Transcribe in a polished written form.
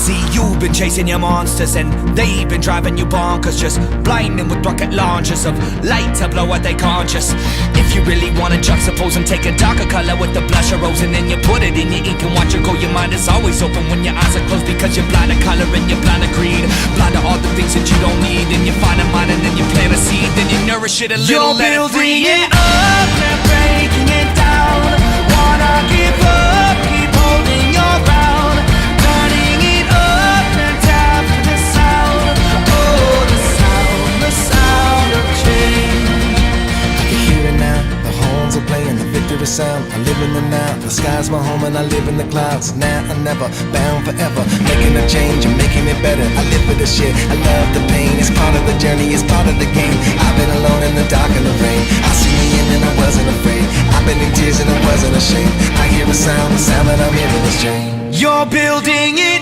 See, you've been chasing your monsters and they've been driving you bonkers, just blinding with rocket launchers of light to blow out they conscious. If you really wanna juxtapose and take a darker color with the blush of rose, and then you put it in your ink and watch it go, your mind is always open when your eyes are closed, because you're blind to color and you're blind to greed, blind to all the things that you don't need. And you find a mind and then you plant a seed, then you nourish it a little, let it free. You're building it up, not breaking it down. Wanna give up, keep holding your ground. Turning it up, not tap for the sound. Oh, the sound of change. I can hear it now, the horns are playing the victory sound. I live in the now, the sky's my home and I live in the clouds. Now and never, bound forever, making a change and making it better. I live for this shit, I love the pain. It's part of the journey, it's part of the game. I've been alone in the dark and the rain. I see the end and I wasn't afraid. I've been in tears and I wasn't ashamed. I hear a sound, the sound that I'm hearing is change. You're building it